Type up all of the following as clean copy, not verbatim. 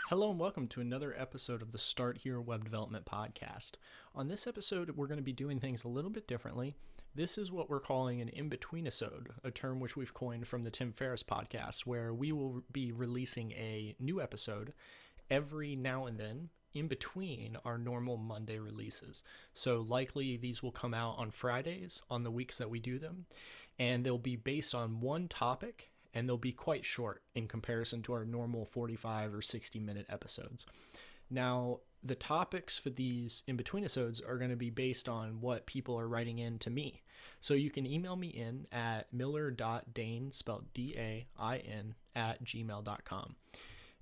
Hello and welcome to another episode of the Start Here Web Development Podcast. On this episode, we're going to be doing things a little bit differently. This is what we're calling an in-between-isode, a term which we've coined from the Tim Ferriss podcast, where we will be releasing a new episode every now and then in between our normal Monday releases. So likely these will come out on Fridays on the weeks that we do them, and they'll be based on one topic, and they'll be quite short in comparison to our normal 45 or 60-minute episodes. Now, the topics for these in-between-isodes are going to be based on what people are writing in to me. So you can email me in at miller.dain, spelled D-A-I-N, @gmail.com.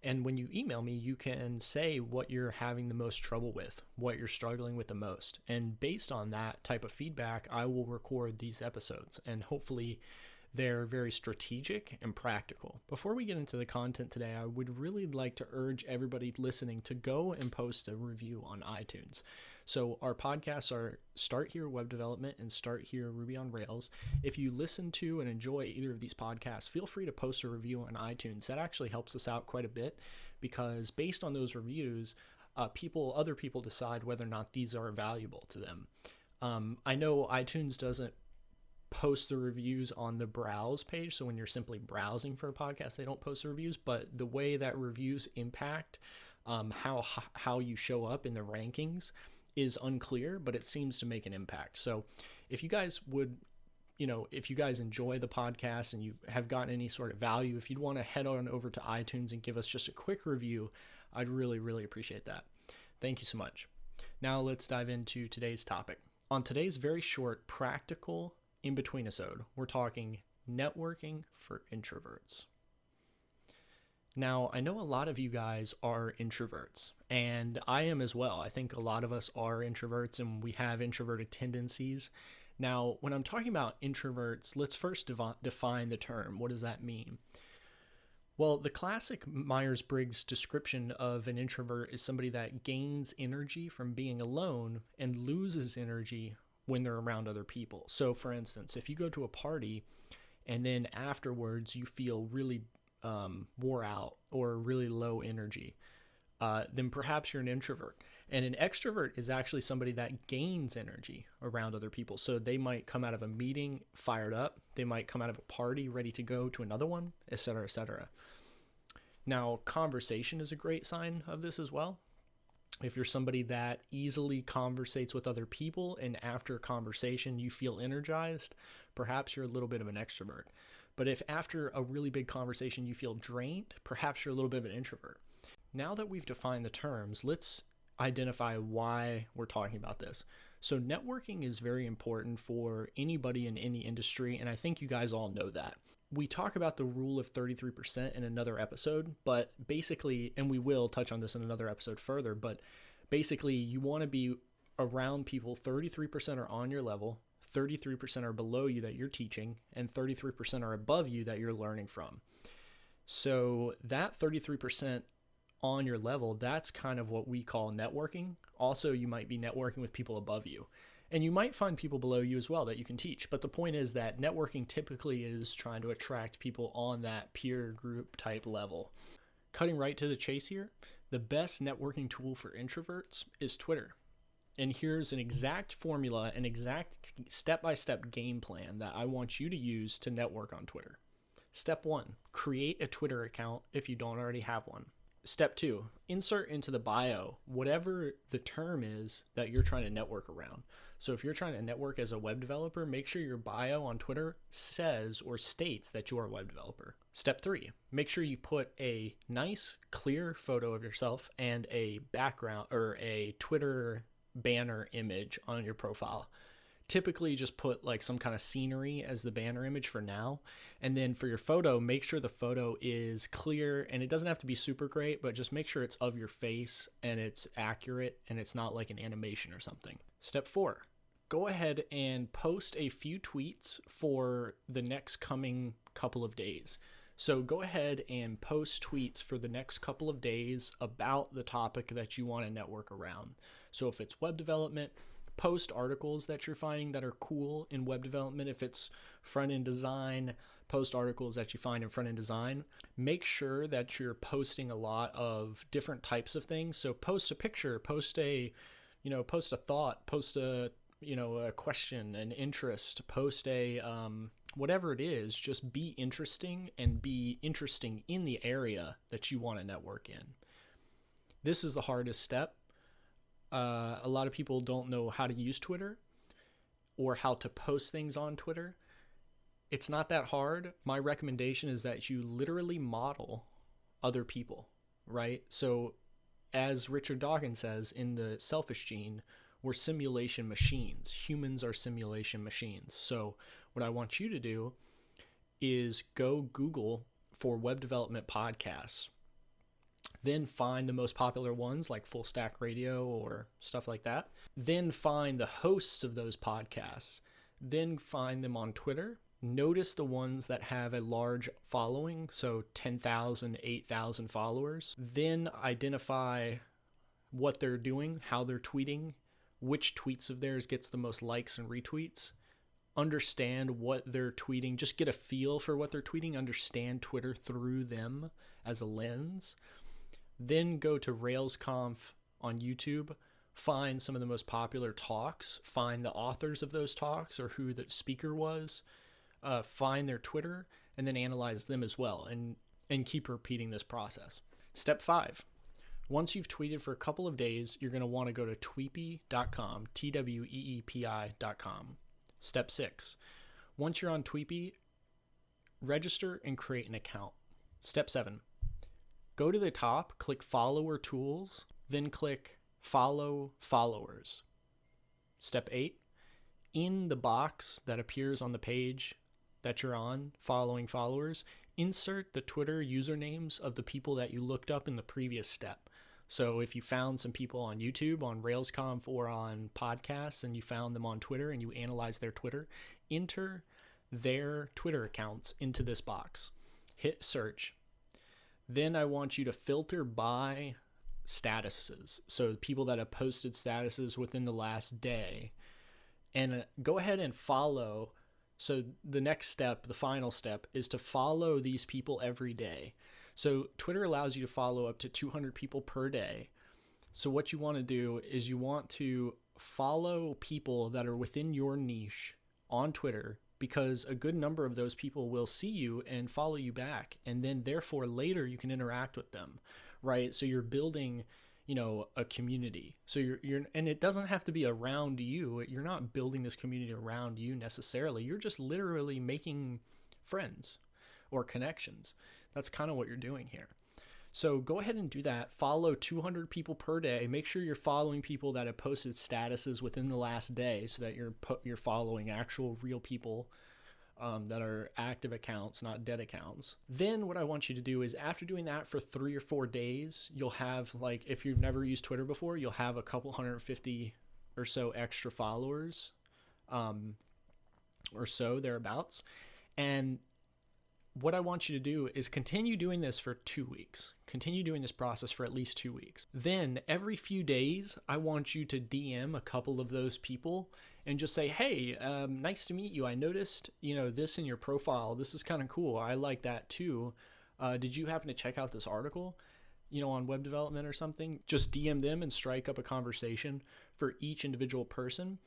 And when you email me, you can say what you're having the most trouble with, what you're struggling with the most. And based on that type of feedback, I will record these episodes, and hopefully they're very strategic and practical. Before we get into the content today, I would really like to urge everybody listening to go and post a review on iTunes. So our podcasts are Start Here Web Development and Start Here Ruby on Rails. If you listen to and enjoy either of these podcasts, feel free to post a review on iTunes. That actually helps us out quite a bit because based on those reviews, other people decide whether or not these are valuable to them. I know iTunes doesn't post the reviews on the browse page, so when you're simply browsing for a podcast, they don't post the reviews, but the way that reviews impact how you show up in the rankings is unclear, but it seems to make an impact. So if you guys would, if you guys enjoy the podcast and you have gotten any sort of value, if you'd want to head on over to iTunes and give us just a quick review, I'd really, really appreciate that. Thank you so much. Now let's dive into today's topic. On today's very short, practical in-between-isode, we're talking networking for introverts. Now, I know a lot of you guys are introverts, and I am as well. I think a lot of us are introverts, and we have introverted tendencies. Now, when I'm talking about introverts, let's first define the term. What does that mean? Well, the classic Myers-Briggs description of an introvert is somebody that gains energy from being alone and loses energy when they're around other people. So for instance, if you go to a party and then afterwards you feel really wore out or really low energy, then perhaps you're an introvert. And an extrovert is actually somebody that gains energy around other people. So they might come out of a meeting fired up. They might come out of a party ready to go to another one, etc., etc. Now, conversation is a great sign of this as well. If you're somebody that easily conversates with other people and after a conversation you feel energized, perhaps you're a little bit of an extrovert. But if after a really big conversation you feel drained, perhaps you're a little bit of an introvert. Now that we've defined the terms, let's identify why we're talking about this. So networking is very important for anybody in any industry, and I think you guys all know that. We talk about the rule of 33% in another episode, but basically, and we will touch on this in another episode further, but basically you want to be around people 33% are on your level, 33% are below you that you're teaching, and 33% are above you that you're learning from. So that 33% on your level, that's kind of what we call networking. Also, you might be networking with people above you. And you might find people below you as well that you can teach. But the point is that networking typically is trying to attract people on that peer group type level. Cutting right to the chase here, the best networking tool for introverts is Twitter. And here's an exact formula, an exact step-by-step game plan that I want you to use to network on Twitter. Step 1, create a Twitter account if you don't already have one. Step 2, insert into the bio whatever the term is that you're trying to network around. So if you're trying to network as a web developer, make sure your bio on Twitter says or states that you're a web developer. Step 3, make sure you put a nice, clear photo of yourself and a background or a Twitter banner image on your profile. Typically just put like some kind of scenery as the banner image for now. And then for your photo, make sure the photo is clear, and it doesn't have to be super great, but just make sure it's of your face and it's accurate and it's not like an animation or something. Step 4, go ahead and post a few tweets for the next coming couple of days. So go ahead and post tweets for the next couple of days about the topic that you want to network around. So if it's web development, post articles that you're finding that are cool in web development. If it's front-end design, post articles that you find in front-end design. Make sure that you're posting a lot of different types of things. So post a picture, post a thought, post a question, an interest, post a whatever it is. Just be interesting and be interesting in the area that you want to network in. This is the hardest step. A lot of people don't know how to use Twitter or how to post things on Twitter. It's not that hard. My recommendation is that you literally model other people, right? So as Richard Dawkins says in The Selfish Gene, we're simulation machines. Humans are simulation machines. So what I want you to do is go Google for web development podcasts. Then find the most popular ones like Full Stack Radio or stuff like that. Then find the hosts of those podcasts. Then find them on Twitter. Notice the ones that have a large following, so 10,000, 8,000 followers. Then identify what they're doing, how they're tweeting, which tweets of theirs gets the most likes and retweets. Understand what they're tweeting. Just get a feel for what they're tweeting. Understand Twitter through them as a lens. Then go to RailsConf on YouTube. Find some of the most popular talks. Find the authors of those talks or who the speaker was. Find their Twitter and then analyze them as well, and keep repeating this process. Step 5. Once you've tweeted for a couple of days, you're going to want to go to tweepi.com, TWEEPI.com. Step 6. Once you're on TweeP, register and create an account. Step 7. Go to the top, click Follower Tools, then click Follow Followers. Step 8. In the box that appears on the page that you're on, following followers, insert the Twitter usernames of the people that you looked up in the previous step. So if you found some people on YouTube, on RailsConf, or on podcasts, and you found them on Twitter and you analyze their Twitter, enter their Twitter accounts into this box. Hit search. Then I want you to filter by statuses. So people that have posted statuses within the last day. And go ahead and follow. So the next step, the final step, is to follow these people every day. So Twitter allows you to follow up to 200 people per day. So what you want to do is you want to follow people that are within your niche on Twitter, because a good number of those people will see you and follow you back. And then therefore later you can interact with them, right? So you're building, a community. So you're, and it doesn't have to be around you. You're not building this community around you necessarily. You're just literally making friends or connections. That's kind of what you're doing here. So go ahead and do that. Follow 200 people per day. Make sure you're following people that have posted statuses within the last day, so that you're following actual real people that are active accounts, not dead accounts. Then what I want you to do is, after doing that for 3 or 4 days, you'll have, like, if you've never used Twitter before, you'll have a couple 150 or so extra followers, or so thereabouts. And what I want you to do is continue doing this for 2 weeks. Continue doing this process for at least 2 weeks. Then every few days, I want you to DM a couple of those people and just say, hey, nice to meet you. I noticed, this in your profile. This is kind of cool. I like that too. Did you happen to check out this article, on web development or something? Just DM them and strike up a conversation for each individual person.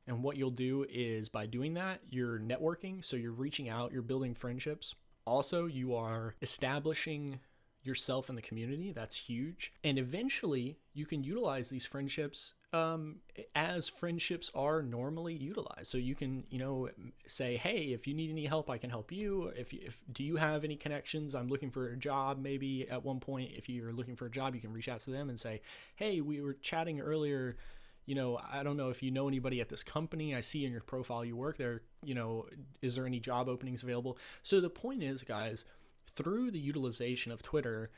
And what you'll do is, by doing that, you're networking. So you're reaching out, you're building friendships. Also, you are establishing yourself in the community. That's huge. And eventually you can utilize these friendships as friendships are normally utilized. So you can, say, hey, if you need any help, I can help you. If do you have any connections? I'm looking for a job. Maybe at one point, if you're looking for a job, you can reach out to them and say, hey, we were chatting earlier. I don't know if you know anybody at this company. I see in your profile you work there. Is there any job openings available? So the point is, guys, through the utilization of Twitter,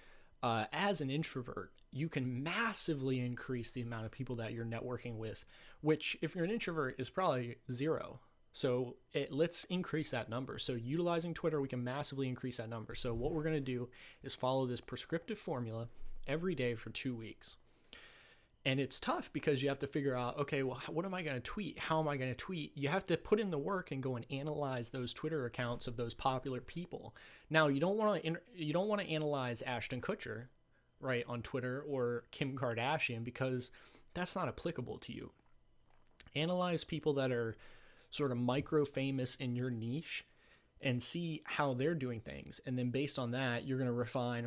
as an introvert, you can massively increase the amount of people that you're networking with, which, if you're an introvert, is probably 0. So let's increase that number. So utilizing Twitter, we can massively increase that number. So what we're going to do is follow this prescriptive formula every day for 2 weeks. And it's tough because you have to figure out, okay, well, what am I going to tweet? How am I going to tweet? You have to put in the work and go and analyze those Twitter accounts of those popular people. Now, you don't want to analyze Ashton Kutcher, right, on Twitter, or Kim Kardashian, because that's not applicable to you. Analyze people that are sort of micro famous in your niche and see how they're doing things. And then based on that, you're going to refine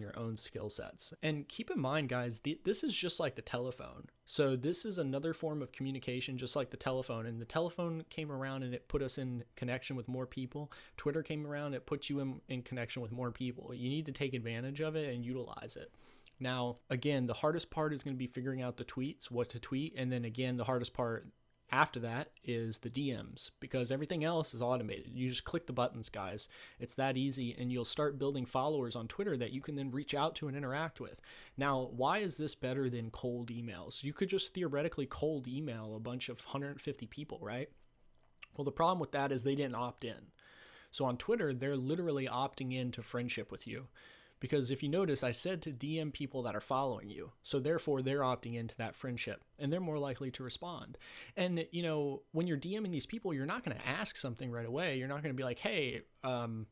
your own skill sets. And keep in mind, guys, this is just like the telephone. So this is another form of communication, just like the telephone. And the telephone came around and it put us in connection with more people. Twitter came around, it puts you in connection with more people. You need to take advantage of it and utilize it. Now, again, the hardest part is going to be figuring out the tweets, what to tweet. And then again, the hardest part after that is the DMs, because everything else is automated. You just click the buttons, guys. It's that easy, and you'll start building followers on Twitter that you can then reach out to and interact with. Now, why is this better than cold emails? You could just theoretically cold email a bunch of 150 people, right? Well, the problem with that is they didn't opt in. So on Twitter, they're literally opting in to friendship with you. Because if you notice, I said to DM people that are following you. So therefore, they're opting into that friendship and they're more likely to respond. And, you know, when you're DMing these people, you're not going to ask something right away. You're not going to be like, hey, can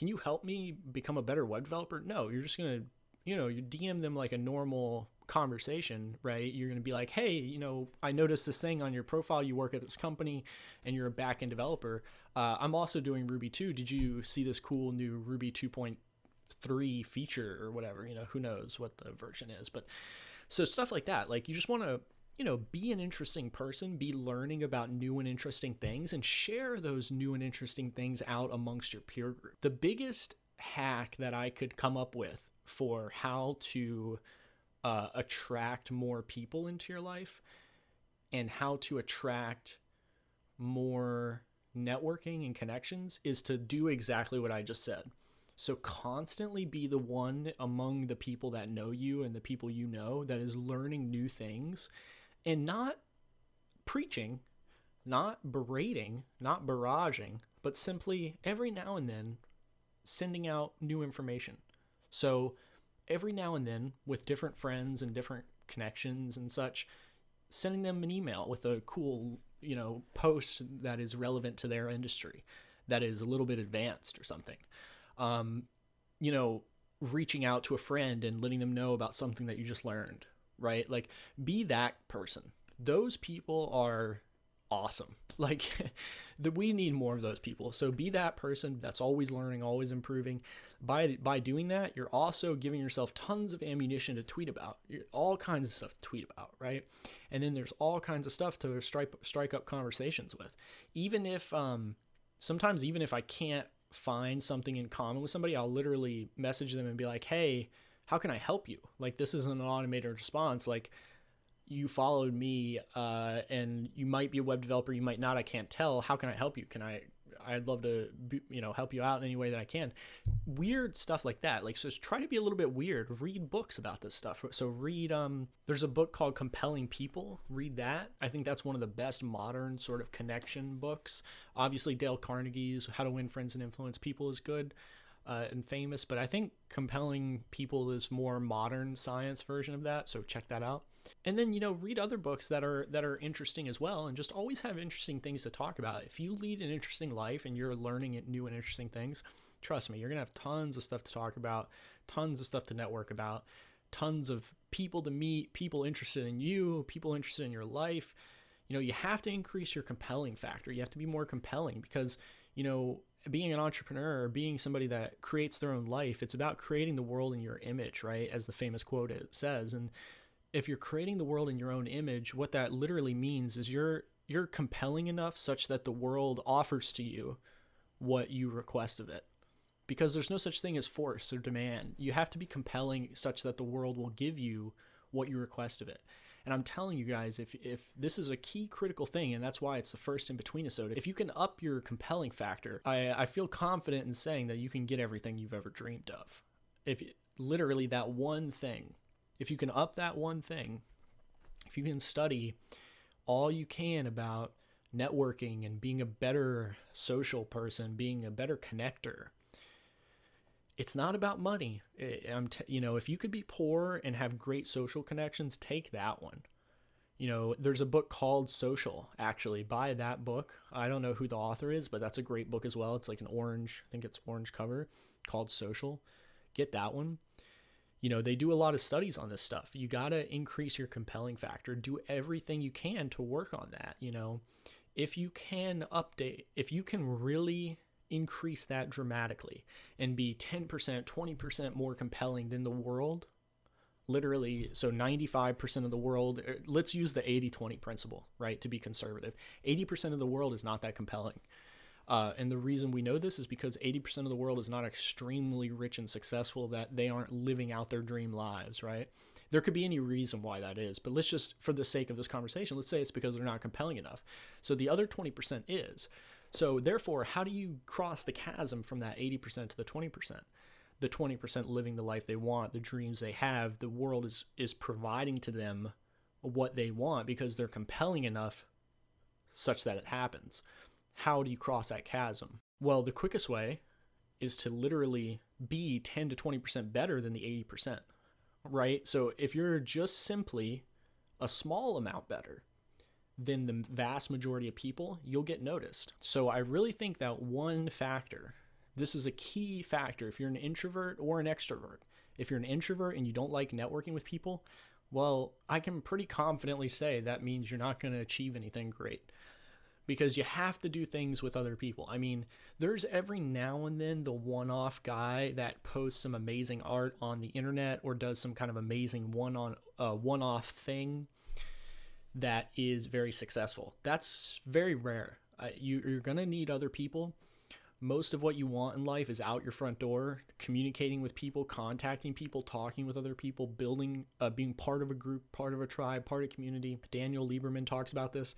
you help me become a better web developer? No, you're just going to, you know, you DM them like a normal conversation, right? You're going to be like, hey, you know, I noticed this thing on your profile. You work at this company and you're a backend developer. I'm also doing Ruby 2. Did you see this cool new Ruby 2.3 feature or whatever? You know, who knows what the version is, but so stuff like that. Like, you just want to, you know, be an interesting person, be learning about new and interesting things, and share those new and interesting things out amongst your peer group. The biggest hack that I could come up with for how to attract more people into your life and how to attract more networking and connections is to do exactly what I just said. So constantly be the one among the people that know you and the people you know that is learning new things, and not preaching, not berating, not barraging, but simply every now and then sending out new information. So every now and then, with different friends and different connections and such, sending them an email with a cool, you know, post that is relevant to their industry, that is a little bit advanced or something. You know, reaching out to a friend and letting them know about something that you just learned, right? Like, be that person. Those people are awesome. Like, we need more of those people. So be that person that's always learning, always improving. By doing that, you're also giving yourself tons of ammunition to tweet about, all kinds of stuff to tweet about, right? And then there's all kinds of stuff to strike up conversations with. Even if, sometimes even if I can't find something in common with somebody, I'll literally message them and be like, hey, how can I help you? Like, this isn't an automated response. Like, you followed me, and you might be a web developer, you might not, I can't tell. How can I help you? I'd love to, you know, help you out in any way that I can. Weird stuff like that. Like, so just try to be a little bit weird. Read books about this stuff. So read, there's a book called Compelling People. Read that. I think that's one of the best modern sort of connection books. Obviously, Dale Carnegie's How to Win Friends and Influence People is good and famous, but I think Compelling People is more modern science version of that. So check that out. And then, you know, read other books that are interesting as well, and just always have interesting things to talk about. If you lead an interesting life and you're learning new and interesting things, trust me, you're going to have tons of stuff to talk about, tons of stuff to network about, tons of people to meet, people interested in you, people interested in your life. You know, you have to increase your compelling factor. You have to be more compelling because, you know, being an entrepreneur, being somebody that creates their own life, it's about creating the world in your image, right? As the famous quote it says. And if you're creating the world in your own image, what that literally means is you're compelling enough such that the world offers to you what you request of it. Because there's no such thing as force or demand. You have to be compelling such that the world will give you what you request of it. And I'm telling you guys, if this is a key critical thing, and that's why it's the first in between episode, if you can up your compelling factor, I feel confident in saying that you can get everything you've ever dreamed of. If literally that one thing, if you can up that one thing, if you can study all you can about networking and being a better social person, being a better connector, it's not about money. If you could be poor and have great social connections, take that one. There's a book called Social, actually. Buy that book. I don't know who the author is, but that's a great book as well. It's like an orange, I think it's orange cover, called Social. Get that one. They do a lot of studies on this stuff. You got to increase your compelling factor. Do everything you can to work on that. If you can really increase that dramatically and be 10%, 20% more compelling than the world, literally, so 95% of the world, let's use the 80-20 principle, right, to be conservative. 80% of the world is not that compelling. And the reason we know this is because 80% of the world is not extremely rich and successful, that they aren't living out their dream lives, right? There could be any reason why that is, but let's just, for the sake of this conversation, let's say it's because they're not compelling enough. So the other 20% is. So therefore, how do you cross the chasm from that 80% to the 20%? The 20% living the life they want, the dreams they have, the world is providing to them what they want because they're compelling enough such that it happens. How do you cross that chasm? Well, the quickest way is to literally be 10 to 20% better than the 80%, right? So if you're just simply a small amount better than the vast majority of people, you'll get noticed. So I really think that one factor, this is a key factor if you're an introvert or an extrovert. If you're an introvert and you don't like networking with people, well, I can pretty confidently say that means you're not going to achieve anything great, because you have to do things with other people. I mean, there's every now and then the one-off guy that posts some amazing art on the internet or does some kind of amazing one-off thing that is very successful. That's very rare. You're going to need other people. Most of what you want in life is out your front door, communicating with people, contacting people, talking with other people, building, being part of a group, part of a tribe, part of a community. Daniel Lieberman talks about this,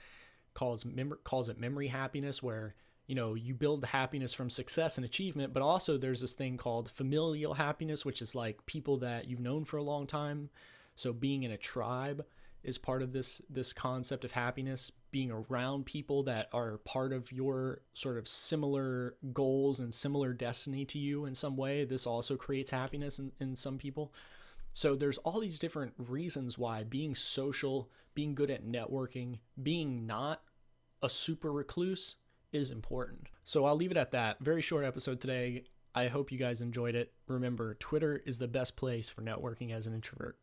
calls it memory happiness, where you build the happiness from success and achievement, but also there's this thing called familial happiness, which is like people that you've known for a long time. So being in a tribe is part of this concept of happiness. Being around people that are part of your sort of similar goals and similar destiny to you in some way, this also creates happiness in some people. So there's all these different reasons why being social, being good at networking, being not a super recluse is important. So I'll leave it at that. Very short episode today. I hope you guys enjoyed it. Remember, Twitter is the best place for networking as an introvert.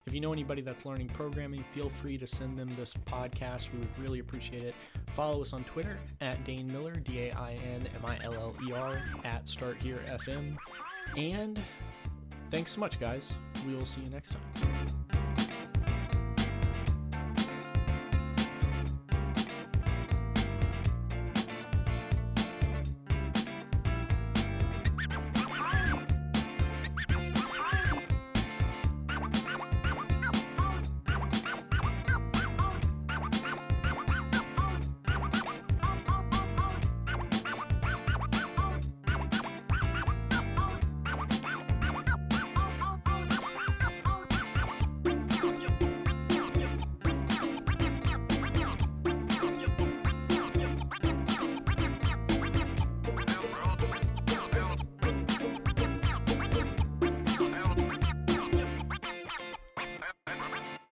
If you know anybody that's learning programming, feel free to send them this podcast. We would really appreciate it. Follow us on Twitter at Dane Miller, DAINMILLER, at StartHereFM. And thanks so much, guys. We will see you next time.